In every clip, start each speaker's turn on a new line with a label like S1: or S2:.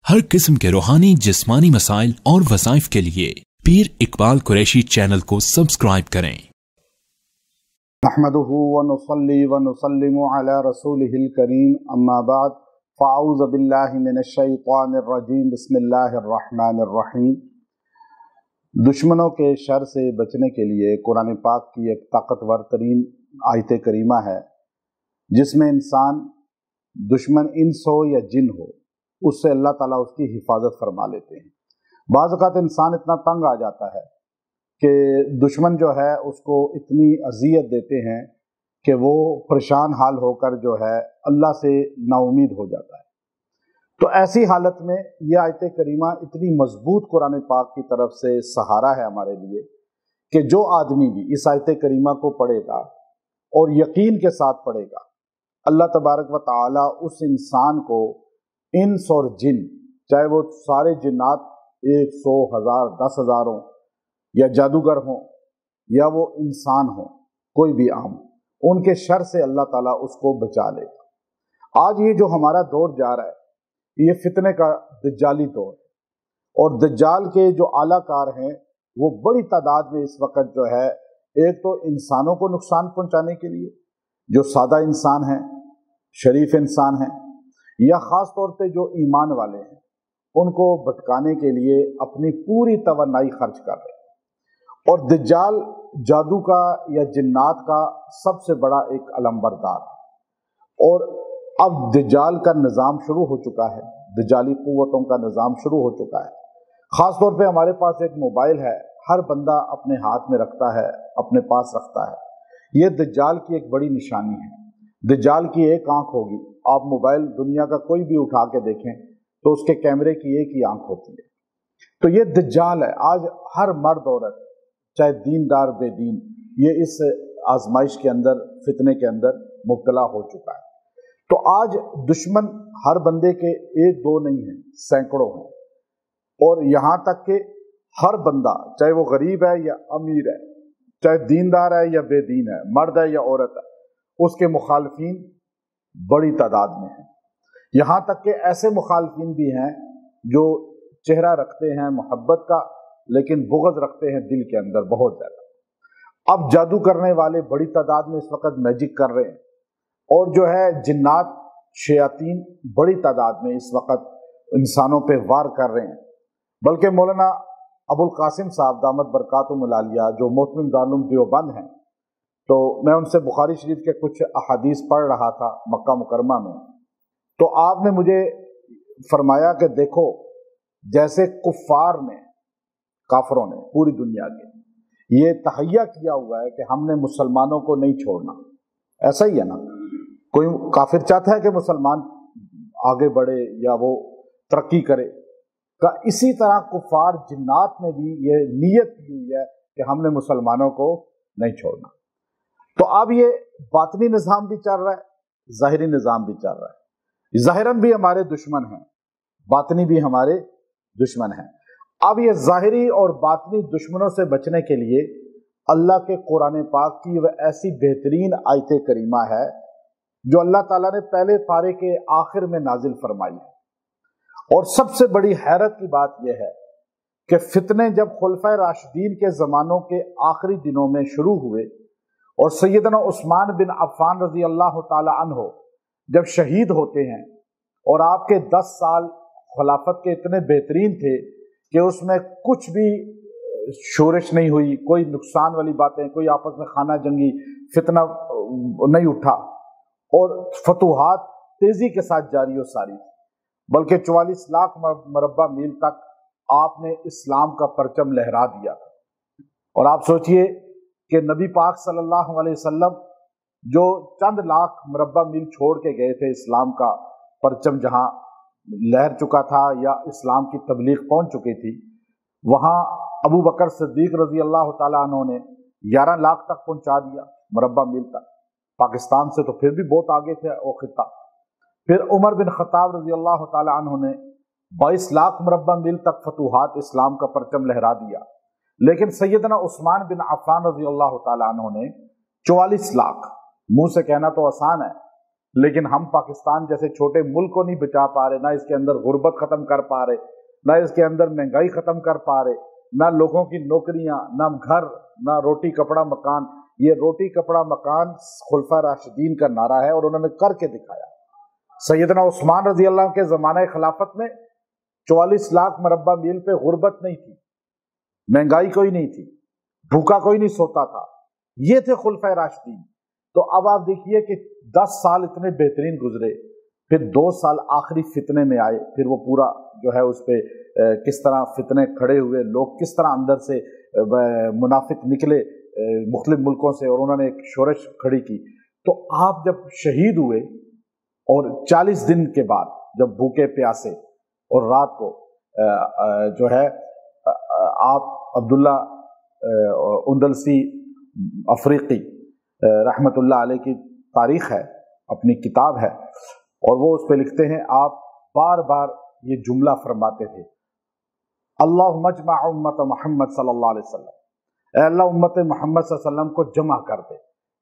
S1: हर किस्म के रूहानी जिस्मानी मसाइल और वज़ाइफ के लिए पीर इकबाल कुरैशी चैनल को सब्सक्राइब करें।
S2: नहमदुहु व नुसल्ली व नुसल्लिमु अला रसूलिहिल करीम अम्मा बाद फ़अऊज़ु बिल्लाहि मिनश शैतानिर रजीम बिस्मिल्लाहिर रहमानिर रहीम। दुश्मनों के शर से बचने के लिए कुरान पाक की एक ताकतवर तरीन आयत करीमा है, जिसमें इंसान दुश्मन इंस हो या जिन हो, उससे अल्लाह ताला उसकी हिफाजत फरमा लेते हैं। बाज़ औक़ात इंसान इतना तंग आ जाता है कि दुश्मन जो है उसको इतनी अज़ियत देते हैं कि वो परेशान हाल होकर जो है अल्लाह से नाउमीद हो जाता है। तो ऐसी हालत में यह आयत करीमा इतनी मजबूत कुरान पाक की तरफ से सहारा है हमारे लिए कि जो आदमी भी इस आयत करीमा को पढ़ेगा और यकीन के साथ पढ़ेगा, अल्लाह तबारक व तआला उस इंसान को इंस और जिन, चाहे वो सारे जिन्नात 100, 1000, 10,000 हों, या जादूगर हों, या वो इंसान हों, कोई भी आम, उनके शर से अल्लाह ताला उसको बचा लेगा। आज ये जो हमारा दौर जा रहा है, ये फितने का दज्जाली दौर है, और दज्जाल के जो आलाकार हैं वो बड़ी तादाद में इस वक्त जो है, एक तो इंसानों को नुकसान पहुंचाने के लिए, जो सादा इंसान हैं, शरीफ इंसान हैं, या ख़ास तौर पे जो ईमान वाले हैं, उनको भटकाने के लिए अपनी पूरी तवन्नाई खर्च कर रहे हैं। और दज्जाल जादू का या जिन्नात का सबसे बड़ा एक अलंबरदार है। और अब दज्जाल का निज़ाम शुरू हो चुका है, दज्जाली क़ुव्वतों का निज़ाम शुरू हो चुका है। ख़ास तौर पे हमारे पास एक मोबाइल है, हर बंदा अपने हाथ में रखता है, अपने पास रखता है। ये दज्जाल की एक बड़ी निशानी है। दज्जाल की एक आंख होगी, आप मोबाइल दुनिया का कोई भी उठा के देखें तो उसके कैमरे की एक ही आंख होती है। तो ये दज्जाल है। आज हर मर्द औरत, चाहे दीनदार बेदीन, ये इस आजमाइश के अंदर, फितने के अंदर मुब्तला हो चुका है। तो आज दुश्मन हर बंदे के एक दो नहीं है, सैकड़ों हैं। और यहाँ तक कि हर बंदा, चाहे वो गरीब है या अमीर है, चाहे दीनदार है या बेदीन है, मर्द है या औरत है, उसके मुखालफीन बड़ी तादाद में हैं। यहाँ तक कि ऐसे मुखालफीन भी हैं जो चेहरा रखते हैं मोहब्बत का, लेकिन बुग़्ज़ रखते हैं दिल के अंदर बहुत ज़्यादा। अब जादू करने वाले बड़ी तादाद में इस वक्त मैजिक कर रहे हैं, और जो है जिन्नात, शयातीन बड़ी तादाद में इस वक्त इंसानों पे वार कर रहे हैं। बल्कि मौलाना अबुल कासिम साहब दामत बरकातुहुल आलिया, जो मोहतमिम दारुल देवबंद हैं, तो मैं उनसे बुखारी शरीफ के कुछ अहादीस पढ़ रहा था मक्का मुकरमा में। तो आपने मुझे फरमाया कि देखो, जैसे कुफ्फार ने, काफरों ने, पूरी दुनिया के ये तहैया किया हुआ है कि हमने मुसलमानों को नहीं छोड़ना। ऐसा ही है ना, कोई काफिर चाहता है कि मुसलमान आगे बढ़े या वो तरक्की करे का, इसी तरह कुफ्फार जिन्नात ने भी ये नीयत की हुई है कि हमने मुसलमानों को नहीं छोड़ना। तो अब ये बातनी निज़ाम भी चल रहा है, ज़ाहिरी निज़ाम भी चल रहा है। ज़ाहिरन भी हमारे दुश्मन हैं, बातनी भी हमारे दुश्मन हैं। अब ये ज़ाहिरी और बातनी दुश्मनों से बचने के लिए अल्लाह के कुरान पाक की वह ऐसी बेहतरीन आयत करीमा है जो अल्लाह ताला ने पहले पारे के आखिर में नाजिल फरमाई है। और सबसे बड़ी हैरत की बात यह है कि फितने जब खुलफाए राशिदीन के ज़मानों के आखिरी दिनों में शुरू हुए और सैयदना उस्मान बिन अफ़्फ़ान रज़ी अल्लाह ताला अन्हो जब शहीद होते हैं, और आपके 10 साल खिलाफत के इतने बेहतरीन थे कि उसमें कुछ भी शोरश नहीं हुई, कोई नुकसान वाली बातें, कोई आपस में खाना जंगी फितना नहीं उठा, और फतूहात तेजी के साथ जारी और सारी, बल्कि 44 लाख मरबा मील तक आपने इस्लाम का परचम लहरा दिया। और आप सोचिए कि नबी पाक सल्लल्लाहु अलैहि वसल्लम जो चंद लाख मरबा मील छोड़ के गए थे, इस्लाम का परचम जहां लहर चुका था या इस्लाम की तबलीग पहुंच चुकी थी, वहां अबू बकर सिद्दीक रजी अल्लाह ताला अन्हु ने 11 लाख तक पहुंचा दिया मरबा मील तक। पाकिस्तान से तो फिर भी बहुत आगे थे वो खिता। फिर उमर बिन खत्ताब रजी अल्लाह ताला अन्हु ने 22 लाख मरबा मील तक फतूहात इस्लाम का परचम लहरा दिया। लेकिन सैयदना उस्मान बिन अफ़्फ़ान रज़ी अल्लाह ताला अन्हु ने 44 लाख, मुंह से कहना तो आसान है, لیکن ہم پاکستان جیسے چھوٹے ملک کو نہیں بچا پا رہے، نہ اس کے اندر غربت ختم کر پا رہے، نہ اس کے اندر مہنگائی ختم کر پا رہے، نہ لوگوں کی نوکریاں، نہ گھر، نہ روٹی کپڑا مکان۔ یہ روٹی کپڑا مکان خلفائے راشدین کا نعرہ ہے اور انہوں نے کر کے دکھایا۔ سیدنا عثمان رضی اللہ عنہ کے زمانہ خلافت میں 44 لاکھ مربع میل پہ غربت نہیں تھی، مہنگائی کوئی نہیں تھی، بھوکا کوئی نہیں سوتا تھا، یہ تھے خلفائے راشدین۔ تو اب آپ دیکھیے کہ 10 سال اتنے بہترین گزرے، پھر 2 سال آخری فتنے میں آئے، پھر وہ پورا جو ہے اس پہ کس طرح فتنے کھڑے ہوئے، لوگ کس طرح اندر سے منافق نکلے مختلف ملکوں سے، اور انہوں نے ایک شورش کھڑی کی۔ تو آپ جب شہید ہوئے اور 40 دن کے بعد جب بھوکے پیاسے اور رات کو جو ہے آپ عبداللہ اندلسی افریقی رحمت اللہ علیہ کی تاریخ ہے، اپنی کتاب ہے، اور وہ اس پہ لکھتے ہیں، آپ بار بار یہ جملہ فرماتے تھے، اللہم اجمع امت محمد صلی اللہ علیہ وسلم، اے اللہ امت محمد صلی اللہ علیہ وسلم کو جمع کر دے،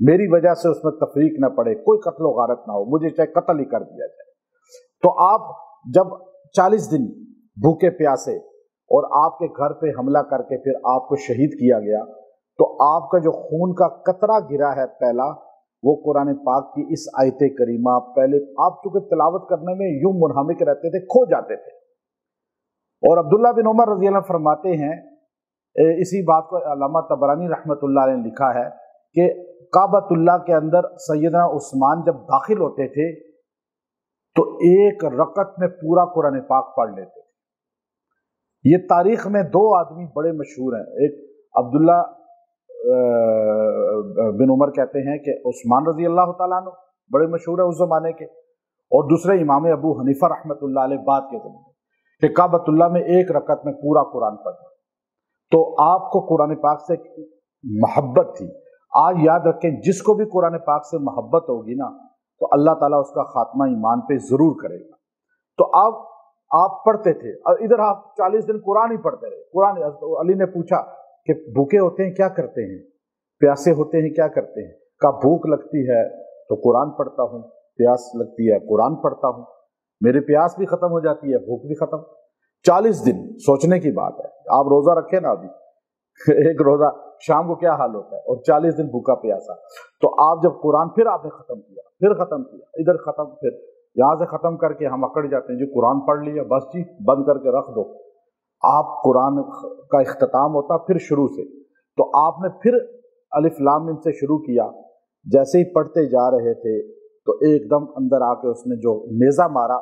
S2: میری وجہ سے اس میں تفریق نہ پڑے، کوئی قتل و غارت نہ ہو، مجھے چاہے قتل ہی کر دیا جائے۔ تو آپ جب 40 دن بھوکے پیاسے اور آپ کے گھر پہ حملہ کر کے پھر آپ کو شہید کیا گیا، تو آپ کا جو خون کا قطرہ گرا ہے پہلا، وہ قرآن پاک کی اس آیت کریمہ، پہلے آپ چونکہ تلاوت کرنے میں یوں منہمک رہتے تھے، کھو جاتے تھے۔ اور عبداللہ بن عمر رضی اللہ عنہ فرماتے ہیں، اسی بات کو علامہ طبرانی رحمۃ اللہ علیہ نے لکھا ہے کہ کعبۃ اللہ کے اندر سیدنا عثمان جب داخل ہوتے تھے تو ایک رکعت میں پورا قرآن پاک پڑھ لیتے تھے۔ یہ تاریخ میں 2 آدمی بڑے مشہور ہیں، ایک عبداللہ بن عمر کہتے ہیں کہ عثمان رضی اللہ تعالیٰ عنہ بڑے مشہور ہیں اس زمانے کے، اور دوسرے امام ابو حنیفہ رحمۃ اللہ علیہ بعد کے زمانے کہ کعبۃ اللہ میں ایک رکعت میں پورا قرآن پڑھنا۔ تو آپ کو قرآن پاک سے محبت تھی۔ آج یاد رکھیں، جس کو بھی قرآن پاک سے محبت ہوگی نا تو اللہ تعالیٰ اس کا خاتمہ ایمان پہ ضرور کرے گا۔ تو آپ پڑھتے تھے، اور ادھر آپ 40 دن قرآن ہی پڑھتے رہے۔ قرآن علی نے پوچھا کہ بھوکے ہوتے ہیں کیا کرتے ہیں، پیاسے ہوتے ہیں کیا کرتے ہیں؟ کہا بھوک لگتی ہے تو قرآن پڑھتا ہوں، پیاس لگتی ہے قرآن پڑھتا ہوں، میرے پیاس بھی ختم ہو جاتی ہے، بھوک بھی ختم۔ 40 دن سوچنے کی بات ہے، آپ روزہ رکھیں نا، ابھی ایک روزہ شام کو کیا حال ہوتا ہے، اور 40 دن بھوکا پیاسا۔ تو آپ جب قرآن پھر آپ نے ختم کیا، پھر ختم کیا، ادھر ختم، پھر یہاں سے ختم کر کے ہم اکڑ جاتے ہیں جی قرآن پڑھ لیا، بس جی بند کر کے رکھ دو۔ آپ قرآن کا اختتام ہوتا پھر شروع سے، تو آپ نے پھر الف لام میم سے شروع کیا۔ جیسے ہی پڑھتے جا رہے تھے تو ایک دم اندر آ کے اس نے جو نیزہ مارا،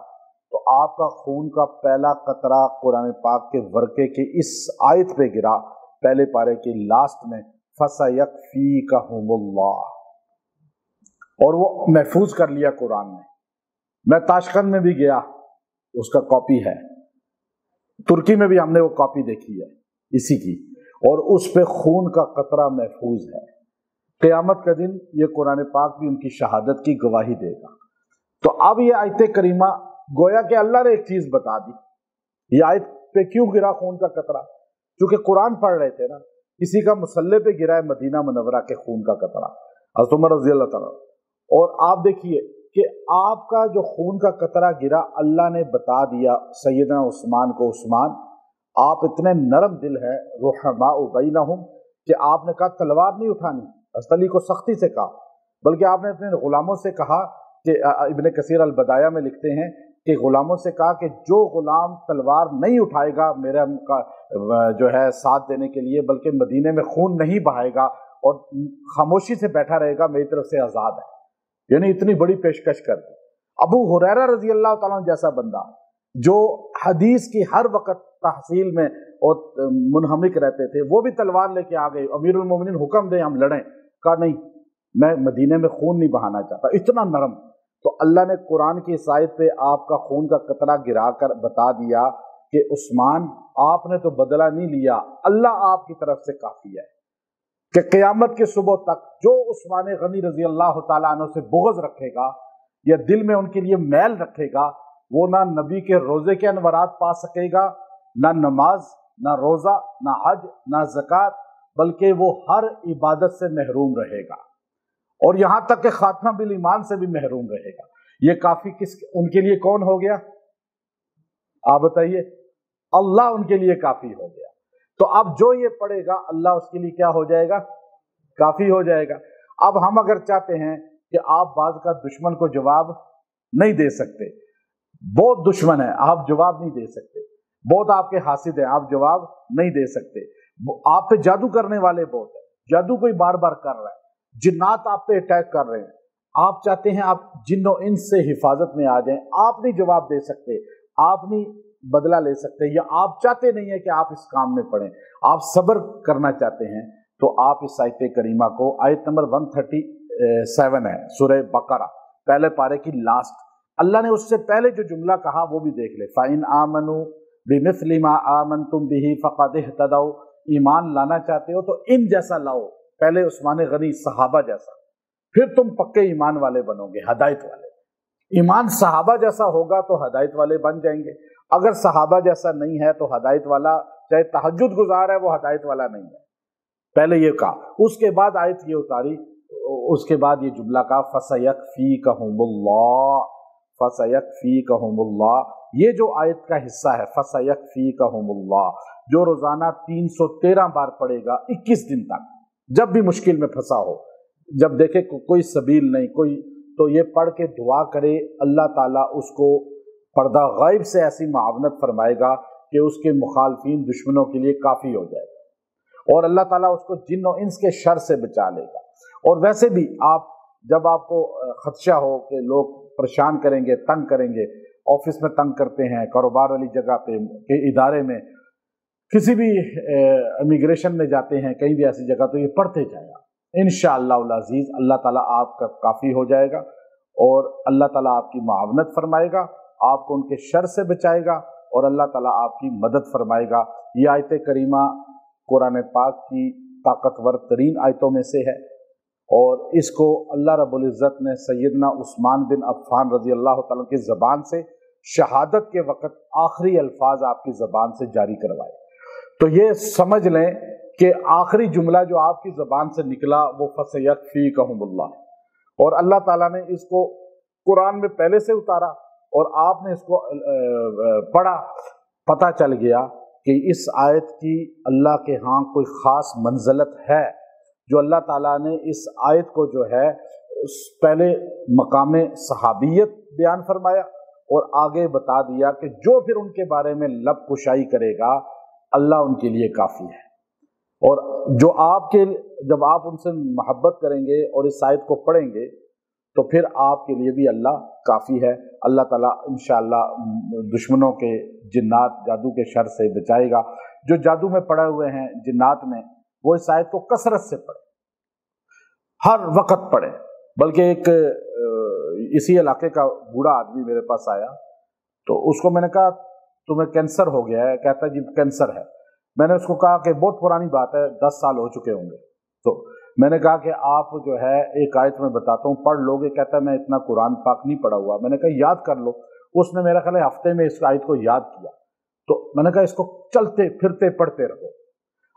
S2: تو آپ کا خون کا پہلا قطرہ قرآن پاک کے ورقے کے اس آیت پہ گرا، پہلے پارے کے لاسٹ میں، فَسَيَكْفِيكَهُمُ اللَّهُ، اور وہ محفوظ کر لیا قرآن نے۔ میں تاشقند میں بھی گیا، اس کا کاپی ہے، ترکی میں بھی ہم نے وہ کاپی دیکھی ہے اسی کی، اور اس پہ خون کا قطرہ محفوظ ہے۔ قیامت کا دن یہ قرآن پاک بھی ان کی شہادت کی گواہی دے گا۔ تو اب یہ آیت کریمہ گویا کہ اللہ نے ایک چیز بتا دی، یہ آیت پہ کیوں گرا خون کا قطرہ؟ چونکہ قرآن پڑھ رہے تھے نا، کسی کا مسلح پہ گرا ہے مدینہ منورہ کے خون کا قطرہ، حضرت عمر رضی اللہ تعالیٰ۔ اور آپ دیکھیے کہ آپ کا جو خون کا قطرہ گرا، اللہ نے بتا دیا سیدنا عثمان کو، عثمان آپ اتنے نرم دل ہے، رحماء بینہم، کہ آپ نے کہا تلوار نہیں اٹھانی، حضرت علی کو سختی سے کہا، بلکہ آپ نے اپنے غلاموں سے کہا کہ ابن کثیر البدایہ میں لکھتے ہیں کہ غلاموں سے کہا کہ جو غلام تلوار نہیں اٹھائے گا میرا جو ہے ساتھ دینے کے لیے، بلکہ مدینے میں خون نہیں بہائے گا اور خاموشی سے بیٹھا رہے گا، میری طرف سے آزاد ہے۔ یعنی اتنی بڑی پیشکش کر دی۔ ابو ہریرہ رضی اللہ تعالیٰ عنہ جیسا بندہ جو حدیث کی ہر وقت تحصیل میں اور منہمک رہتے تھے، وہ بھی تلوار لے کے آ گئے، امیر المومنین حکم دیں ہم لڑیں، کہا نہیں میں مدینے میں خون نہیں بہانا چاہتا، اتنا نرم۔ تو اللہ نے قرآن کی اس آیت پہ آپ کا خون کا قطرہ گرا کر بتا دیا کہ عثمان آپ نے تو بدلہ نہیں لیا، اللہ آپ کی طرف سے کافی ہے، کہ قیامت کے صبح تک جو عثمان غنی رضی اللہ تعالیٰ عنہ سے بغض رکھے گا یا دل میں ان کے لیے میل رکھے گا، وہ نہ نبی کے روزے کے انورات پا سکے گا، نہ نماز، نہ روزہ، نہ حج، نہ زکوٰۃ، بلکہ وہ ہر عبادت سے محروم رہے گا۔ اور यहां तक कि खात्मा बिल ईमान से भी महरूम रहेगा। ये काफी उनके लिए कौन हो गया, आप बताइए? अल्लाह उनके लिए काफी हो गया। तो अब जो ये पढ़ेगा अल्लाह उसके लिए क्या हो जाएगा, काफी हो जाएगा। अब हम अगर चाहते हैं कि आप बाज का दुश्मन को जवाब नहीं दे सकते, बहुत दुश्मन है, आप जवाब नहीं दे सकते, बहुत आपके हासिद हैं, आप जवाब नहीं दे सकते, आप पे जादू करने वाले बहुत है, जादू कोई बार बार कर रहा है, जिन्नात आप पे अटैक कर रहे हैं, आप चाहते हैं आप जिन्नो इंस से हिफाजत में आ जाएं, आप नहीं जवाब दे सकते, आप नहीं बदला ले सकते, या आप चाहते नहीं है कि आप इस काम में पड़ें, आप सब्र करना चाहते हैं, तो आप इस आयत करीमा को, आयत नंबर 137 है सूरह बकरा, पहले पारे की लास्ट, अल्लाह ने उससे पहले जो जुमला कहा वो भी देख ले। फ़ाइन आमनु बिमिस्लि मा आमनतुम बिही फ़क़द इह्तदौ, ईमान लाना चाहते हो तो इन जैसा लाओ, पहले उस्मान गनी सहाबा जैसा, फिर तुम पक्के ईमान वाले बनोगे, हदायत वाले। ईमान सहाबा जैसा होगा तो हदायत वाले बन जाएंगे, अगर सहाबा जैसा नहीं है तो हदायत वाला, चाहे तहज्जुद गुजार है, वो हदायत वाला नहीं है। पहले ये कहा, उसके बाद आयत ये उतारी, उसके बाद ये जुमला कहा फसयकफीकहुमुल्लाह, फसयकफीकहुमुल्लाह, ये जो आयत का हिस्सा है फसयकफीकहुमुल्लाह, जो रोजाना 313 बार पढ़ेगा 21 दिन तक, जब भी मुश्किल में फंसा हो, जब देखे कोई सबील नहीं कोई, तो ये पढ़ के दुआ करे, अल्लाह ताला उसको पर्दा गायब से ऐसी मुआवनत फरमाएगा कि उसके मुखालफीन दुश्मनों के लिए काफ़ी हो जाएगा, और अल्लाह ताला उसको जिन और इंस के शर से बचा लेगा। और वैसे भी आप जब आपको खदशा हो कि लोग परेशान करेंगे, तंग करेंगे, ऑफिस में तंग करते हैं, कारोबार वाली जगह पे, के इदारे में, किसी भी इमिग्रेशन में जाते हैं, कहीं भी ऐसी जगह, तो ये पढ़ते जाएगा, इंशाअल्लाह अज़ीज़ अल्लाह ताला आपका काफ़ी हो जाएगा, और अल्लाह ताला आपकी मुआवनत फरमाएगा, आपको उनके शर से बचाएगा, और अल्लाह ताला आपकी मदद फरमाएगा। ये आयत करीमा कुरान पाक की ताकतवर तरीन आयतों में से है, और इसको अल्लाह रब्बुल इज़्ज़त ने सैयदना उस्मान बिन अफ़्फ़ान रज़ी अल्लाह तआला की ज़बान से शहादत के वक़्त आखिरी अल्फाज आपकी ज़बान से जारी करवाए। तो ये समझ लें कि आखिरी जुमला जो आपकी ज़बान से निकला वो फसयकफीकहुमुल्लाह, और अल्लाह ताला ने इसको कुरान में पहले से उतारा, और आपने इसको पढ़ा, पता चल गया कि इस आयत की अल्लाह के यहाँ कोई ख़ास मंज़लत है, जो अल्लाह ताला ने इस आयत को जो है उस पहले मकाम सहाबियत बयान फरमाया, और आगे बता दिया कि जो फिर उनके बारे में लब कुशाई करेगा अल्लाह उनके लिए काफ़ी है। और जो आपके, जब आप उनसे मोहब्बत करेंगे और इस आयत को पढ़ेंगे तो फिर आपके लिए भी अल्लाह काफ़ी है। अल्लाह ताला इंशाअल्लाह दुश्मनों के जिन्नात जादू के शर से बचाएगा। जो जादू में पड़े हुए हैं जिन्नात में, वो इस आयत को कसरत से पढ़े, हर वक्त पढ़े। बल्कि एक इसी इलाके का बूढ़ा आदमी मेरे पास आया, तो उसको मैंने कहा तुम्हें कैंसर हो गया है? कहता जी कैंसर है। मैंने उसको कहा कि बहुत पुरानी बात है, 10 साल हो चुके होंगे। तो मैंने कहा कि आप जो है एक आयत में बताता हूँ, पढ़ लोगे? कहता है मैं इतना कुरान पाक नहीं पढ़ा हुआ। मैंने कहा याद कर लो। उसने मेरा ख्याल है हफ्ते में इस आयत को याद किया। तो मैंने कहा इसको चलते फिरते पढ़ते रहो।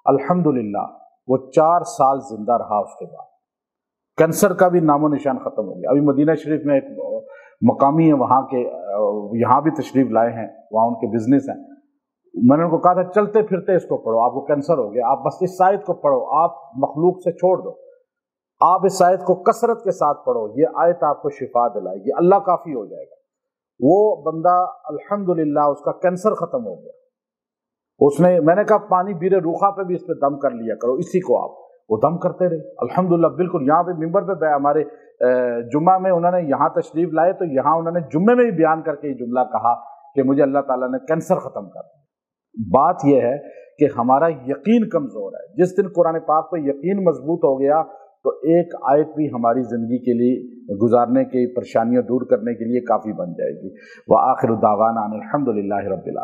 S2: अल्हम्दुलिल्लाह वो 4 साल जिंदा रहा। उसके बाद कैंसर का भी नामो निशान खत्म हो गया। अभी मदीना शरीफ में एक मकामी है वहाँ के, यहाँ भी तशरीफ लाए हैं, वहाँ उनके बिजनेस हैं। मैंने उनको कहा था चलते फिरते इसको पढ़ो, आपको कैंसर हो गया, आप बस इस आयत को पढ़ो, आप मखलूक से छोड़ दो, आप इस आयत को कसरत के साथ पढ़ो, ये आयत आपको शिफा दिलाएगी, अल्लाह काफ़ी हो जाएगा। वो बंदा अल्हम्दुलिल्लाह उसका कैंसर खत्म हो गया। उसने, मैंने कहा पानी बीरे रूखा पे भी इस पे दम कर लिया करो, इसी को आप, वो दम करते रहे अल्हम्दुलिल्लाह। बिल्कुल यहाँ पे मिंबर पे हमारे जुम्मा में उन्होंने यहाँ तशरीफ लाए, तो यहाँ उन्होंने जुम्मे में भी बयान करके ये जुमला कहा कि मुझे अल्लाह ताला ने कैंसर ख़त्म कर दिया। बात यह है कि हमारा यकीन कमज़ोर है। जिस दिन कुरान पाक पे यकीन मजबूत हो गया तो एक आयत भी हमारी ज़िंदगी के लिए गुजारने की परेशानियाँ दूर करने के लिए काफ़ी बन जाएगी। व आखिर दावाना अनिल हम्दुलिल्लाहि रब्बिल आलमीन।